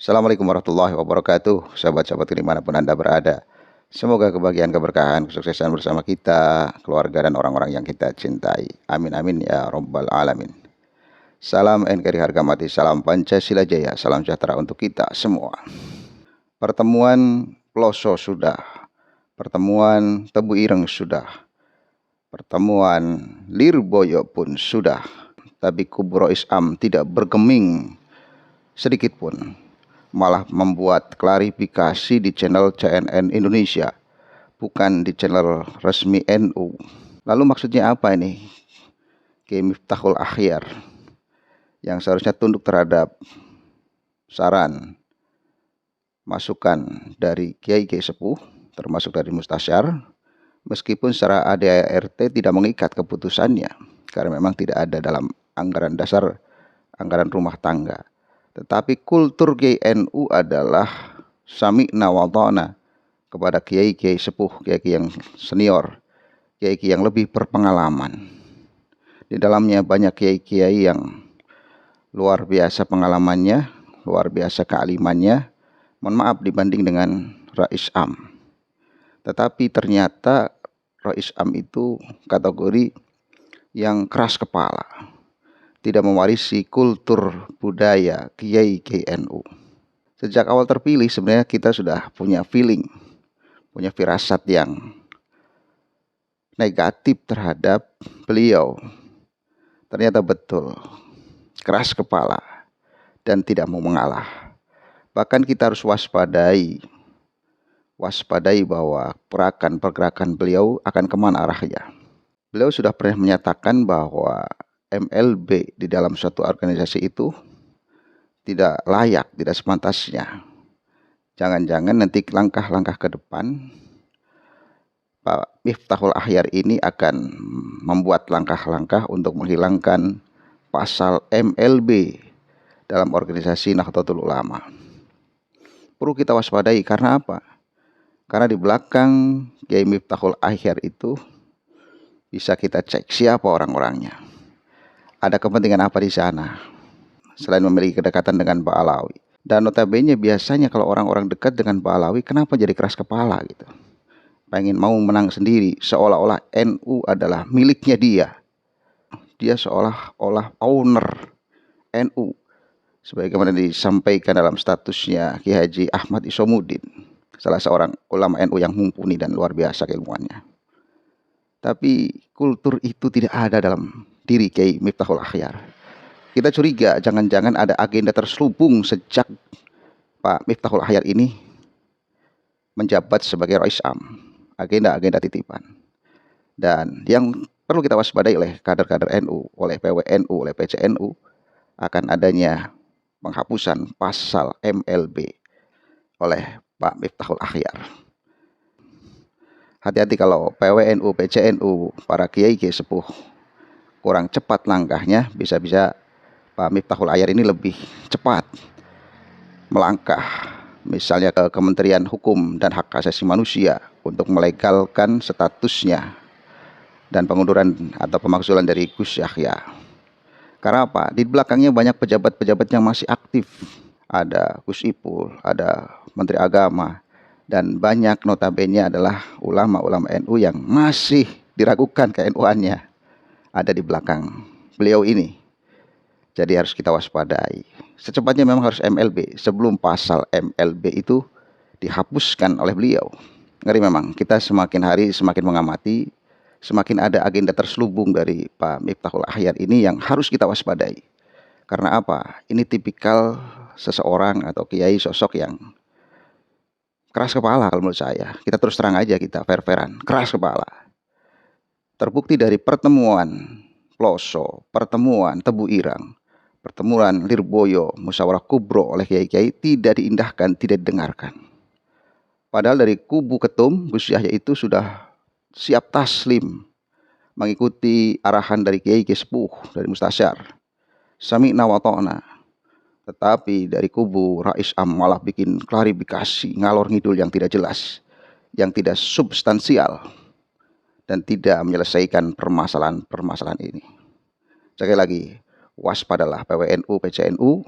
Assalamualaikum warahmatullahi wabarakatuh. Sahabat-sahabat dimanapun Anda berada, semoga kebahagiaan, keberkahan, kesuksesan bersama kita, keluarga dan orang-orang yang kita cintai. Amin amin ya robbal alamin. Salam NKRI harga mati, salam Pancasila Jaya, salam sejahtera untuk kita semua. Pertemuan Ploso sudah, pertemuan Tebu Ireng sudah, pertemuan Lirboyo pun sudah, tapi kubu Rois Am tidak bergeming sedikit pun, malah membuat klarifikasi di channel CNN Indonesia, bukan di channel resmi NU. Lalu maksudnya apa ini? Kiai Miftahul Akhyar yang seharusnya tunduk terhadap saran, masukan dari kiai-kiai sepuh, termasuk dari mustasyar, meskipun secara ADART tidak mengikat keputusannya, karena memang tidak ada dalam anggaran dasar, anggaran rumah tangga. Tetapi kultur GNU adalah sami'na wa ta'na kepada kiai-kiai sepuh, kiai-kiai yang senior, kiai-kiai yang lebih berpengalaman. Di dalamnya banyak kiai-kiai yang luar biasa pengalamannya, luar biasa kealimannya, mohon maaf dibanding dengan Rais Am. Tetapi ternyata Rais Am itu kategori yang keras kepala, tidak mewarisi kultur budaya kiai NU. Sejak awal terpilih sebenarnya kita sudah punya feeling, punya firasat yang negatif terhadap beliau. Ternyata betul, keras kepala dan tidak mau mengalah. Bahkan kita harus waspadai bahwa pergerakan beliau akan kemana arahnya. Beliau sudah pernah menyatakan bahwa MLB di dalam suatu organisasi itu tidak layak, tidak sepantasnya. Jangan-jangan nanti langkah-langkah ke depan Pak Miftahul Akhyar ini akan membuat langkah-langkah untuk menghilangkan pasal MLB dalam organisasi Nahdlatul Ulama. Perlu kita waspadai karena apa? Karena di belakang Kiai Miftahul Akhyar itu bisa kita cek siapa orang-orangnya. Ada kepentingan apa di sana? Selain memiliki kedekatan dengan Pak Alawi. Dan notabene biasanya kalau orang-orang dekat dengan Pak Alawi, kenapa jadi keras kepala gitu? Pengen mau menang sendiri, seolah-olah NU adalah miliknya dia. Dia seolah-olah owner NU, sebagaimana disampaikan dalam statusnya Ki Haji Ahmad Isomuddin, salah seorang ulama NU yang mumpuni dan luar biasa keilmuannya. Tapi kultur itu tidak ada dalam diri Kiai Miftahul Akhyar. Kita curiga jangan-jangan ada agenda terselubung sejak Pak Miftahul Akhyar ini menjabat sebagai Rais Am. Agenda-agenda titipan. Dan yang perlu kita waspadai oleh kader-kader NU, oleh PWNU, oleh PCNU, akan adanya penghapusan pasal MLB oleh Pak Miftahul Akhyar. Hati-hati kalau PWNU, PCNU, para kiai-kiai sepuh kurang cepat langkahnya, bisa-bisa Pak Miftahul Akhyar ini lebih cepat melangkah, misalnya ke Kementerian Hukum dan Hak Asasi Manusia untuk melegalkan statusnya dan pengunduran atau pemakzulan dari Gus Yahya. Karena apa? Di belakangnya banyak pejabat-pejabat yang masih aktif. Ada Gus Ipul, ada Menteri Agama, dan banyak notabene adalah ulama-ulama NU yang masih diragukan ke-NU-annya. Ada di belakang beliau ini. Jadi harus kita waspadai. Secepatnya memang harus MLB sebelum pasal MLB itu dihapuskan oleh beliau. Ngeri memang, kita semakin hari semakin mengamati, semakin ada agenda terselubung dari Pak Miftahul Akhyar ini yang harus kita waspadai. Karena apa? Ini tipikal seseorang atau kiai sosok yang keras kepala kalau menurut saya. Kita terus terang aja, kita fair-fairan, keras kepala. Terbukti dari pertemuan Ploso, pertemuan Tebu Ireng, pertemuan Lirboyo, musyawarah kubro oleh kiai-kiai tidak diindahkan, tidak didengarkan. Padahal dari kubu ketum Gus Yahya itu sudah siap taslim mengikuti arahan dari kiai-kiai sepuh, dari mustasyar. Sami'na wa ta'na. Tetapi dari kubu Rais Am malah bikin klarifikasi ngalor ngidul yang tidak jelas, yang tidak substansial, dan tidak menyelesaikan permasalahan ini. Sekali lagi, waspadalah PWNU, PCNU,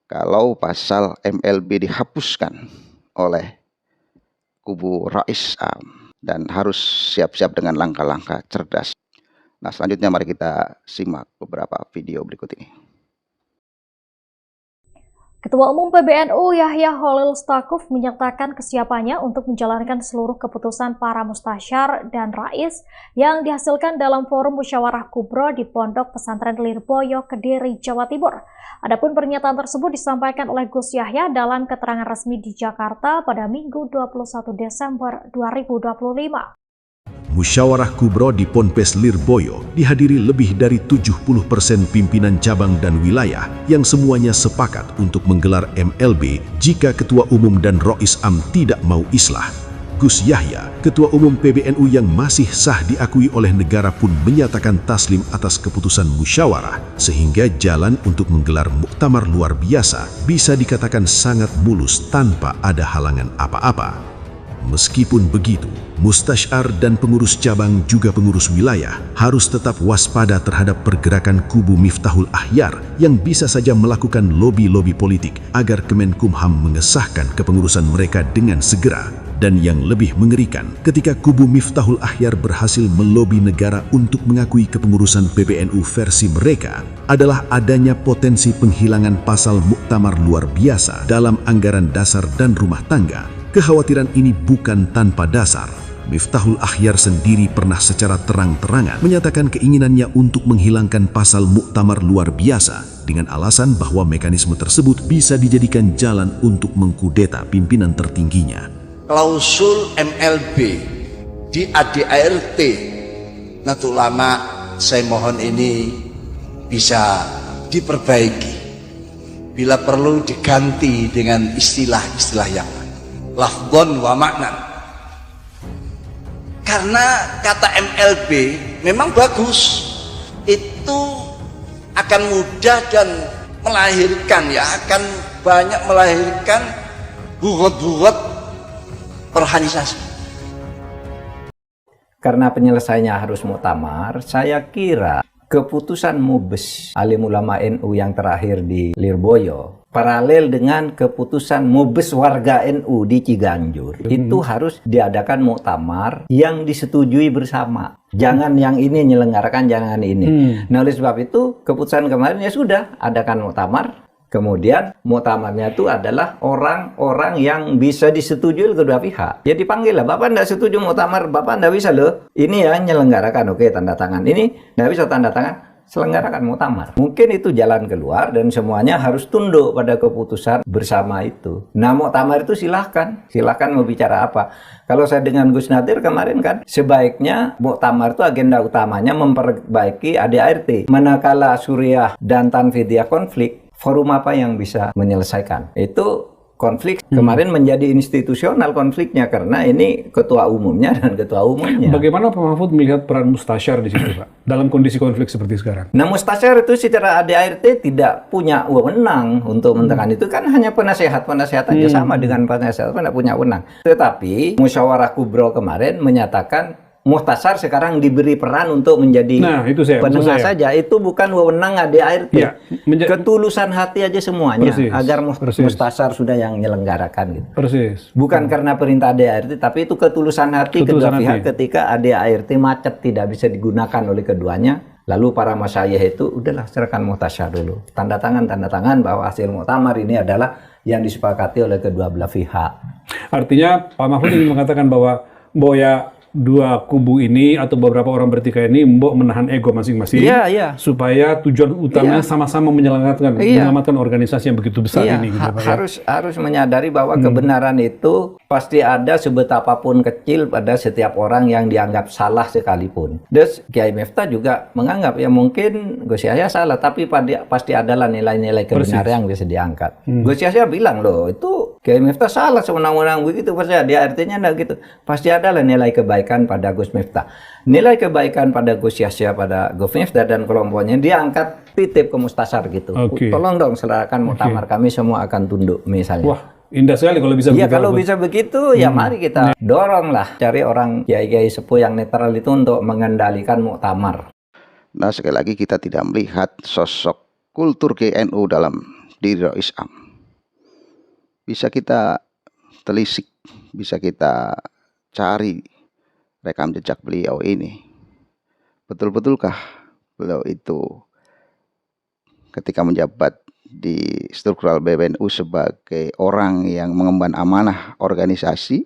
kalau pasal MLB dihapuskan oleh kubu Rais Am dan harus siap-siap dengan langkah-langkah cerdas. Nah, selanjutnya mari kita simak beberapa video berikut ini. Ketua Umum PBNU Yahya Khalil Stakuf menyatakan kesiapannya untuk menjalankan seluruh keputusan para mustasyar dan rais yang dihasilkan dalam forum musyawarah kubro di Pondok Pesantren Lirboyo, Kediri, Jawa Timur. Adapun pernyataan tersebut disampaikan oleh Gus Yahya dalam keterangan resmi di Jakarta pada Minggu 21 Desember 2025. Musyawarah Kubro di Ponpes Lirboyo dihadiri lebih dari 70% pimpinan cabang dan wilayah yang semuanya sepakat untuk menggelar MLB jika Ketua Umum dan Rois Am tidak mau islah. Gus Yahya, Ketua Umum PBNU yang masih sah diakui oleh negara pun menyatakan taslim atas keputusan musyawarah sehingga jalan untuk menggelar muktamar luar biasa bisa dikatakan sangat mulus tanpa ada halangan apa-apa. Meskipun begitu, mustasyar dan pengurus cabang juga pengurus wilayah harus tetap waspada terhadap pergerakan kubu Miftahul Akhyar yang bisa saja melakukan lobi-lobi politik agar Kemenkumham mengesahkan kepengurusan mereka dengan segera. Dan yang lebih mengerikan, ketika kubu Miftahul Akhyar berhasil melobi negara untuk mengakui kepengurusan PBNU versi mereka, adalah adanya potensi penghilangan pasal muktamar luar biasa dalam anggaran dasar dan rumah tangga. Kekhawatiran ini bukan tanpa dasar. Miftahul Akhyar sendiri pernah secara terang-terangan menyatakan keinginannya untuk menghilangkan pasal muktamar luar biasa dengan alasan bahwa mekanisme tersebut bisa dijadikan jalan untuk mengkudeta pimpinan tertingginya. Klausul MLB di ADART Nahdlatul Ulama, saya mohon ini bisa diperbaiki. Bila perlu diganti dengan istilah-istilah yang lafdhon wa maknan, karena kata MLB memang bagus, itu akan mudah dan melahirkan akan banyak melahirkan bugot-bugot organisasi. Karena penyelesaiannya harus muktamar, saya kira keputusan Mubes Alim Ulama NU yang terakhir di Lirboyo paralel dengan keputusan Mubes warga NU di Ciganjur itu harus diadakan muktamar yang disetujui bersama. Jangan yang ini menyelenggarakan, jangan ini. Nah, oleh sebab itu keputusan kemarin ya sudah adakan muktamar. Kemudian muktamarnya itu adalah orang-orang yang bisa disetujui kedua pihak. Ya dipanggil lah, Bapak tidak setuju muktamar, Bapak tidak bisa loh. Ini ya menyelenggarakan, oke tanda tangan. Ini tidak bisa tanda tangan, selenggarakan muktamar. Mungkin itu jalan keluar dan semuanya harus tunduk pada keputusan bersama itu. Nah, muktamar itu silahkan mau bicara apa. Kalau saya dengan Gus Nadir kemarin kan, sebaiknya muktamar itu agenda utamanya memperbaiki ADART. Manakala Suriah dan Tanfidiyah konflik, forum apa yang bisa menyelesaikan? Itu konflik kemarin menjadi institusional konfliknya karena ini ketua umumnya dan ketua umumnya. Bagaimana Pak Mahfud melihat peran mustasyar di situ, Pak, dalam kondisi konflik seperti sekarang? Nah, mustasyar itu secara ADART tidak punya wewenang untuk menentukan itu, kan hanya penasehat aja, sama dengan penasehat, tidak punya wewenang. Tetapi musyawarah kubro kemarin menyatakan muhtasar sekarang diberi peran untuk menjadi penengah saja. Itu bukan wewenang ADART. Ya, ketulusan hati aja semuanya. Agar muhtasar sudah yang menyelenggarakan gitu. Bukan karena perintah ADART, tapi itu ketulusan hati kedua pihak ketika ADART macet tidak bisa digunakan oleh keduanya. Lalu para masyayikh itu udahlah serahkan muhtasar dulu. Tanda tangan bahwa hasil muktamar ini adalah yang disepakati oleh kedua belah pihak. Artinya Pak Mahfud ingin mengatakan bahwa dua kubu ini atau beberapa orang bertikai ini menahan ego masing-masing, supaya tujuan utamanya sama-sama menyelamatkan organisasi yang begitu besar ini. Gitu, harus menyadari bahwa kebenaran itu pasti ada sebetapapun kecil pada setiap orang yang dianggap salah sekalipun. Terus Kiai Miftah juga menganggap ya mungkin Gus Yahya salah, tapi pasti adalah nilai-nilai kebenaran yang bisa diangkat. Gus Yahya bilang loh itu Kiai Miftah salah sewenang-wenang begitu, dia artinya enggak gitu. Pasti adalah nilai kebaikan pada Gus Miftah. Nilai kebaikan pada Gus Yahya, pada Gus Miftah dan kelompoknya diangkat titip ke mustasar gitu. Tolong dong serahkan muktamar, kami semua akan tunduk misalnya. Wah, indah sekali kalau bisa begitu. Ya kalau bisa begitu ya mari kita doronglah cari orang kiai-kiai sepuh yang netral itu untuk mengendalikan muktamar. Nah, sekali lagi kita tidak melihat sosok kultur GNU dalam diri Rais Am. bisa kita telisik, bisa kita cari rekam jejak beliau ini. Betul-betulkah beliau itu ketika menjabat di struktural PBNU sebagai orang yang mengemban amanah organisasi,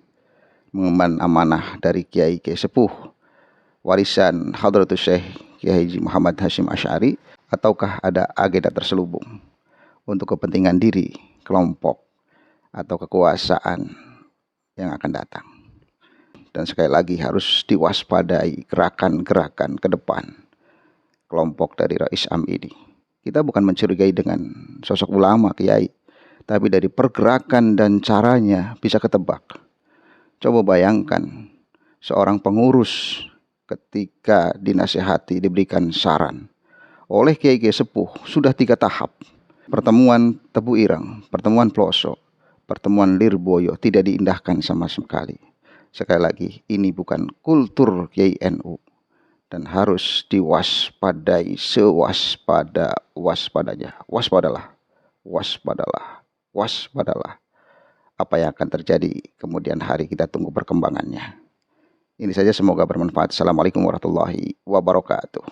mengemban amanah dari Kiai Sepuh, warisan Hadratus Syekh Kiai Haji Muhammad Hasyim Asy'ari, ataukah ada agenda terselubung untuk kepentingan diri, kelompok, atau kekuasaan yang akan datang. Dan sekali lagi harus diwaspadai gerakan-gerakan ke depan kelompok dari Rais Am ini. Kita bukan mencurigai dengan sosok ulama, kiai, tapi dari pergerakan dan caranya bisa ketebak. Coba bayangkan seorang pengurus ketika dinasihati, diberikan saran oleh kiai sepuh, sudah 3 tahap. Pertemuan Tebu Ireng, pertemuan Ploso, pertemuan Lirboyo tidak diindahkan sama sekali. Sekali lagi, ini bukan kultur Kiai NU. Dan harus diwaspadai waspadanya. Waspadalah, waspadalah, waspadalah. Apa yang akan terjadi kemudian hari, kita tunggu perkembangannya. Ini saja, semoga bermanfaat. Assalamualaikum warahmatullahi wabarakatuh.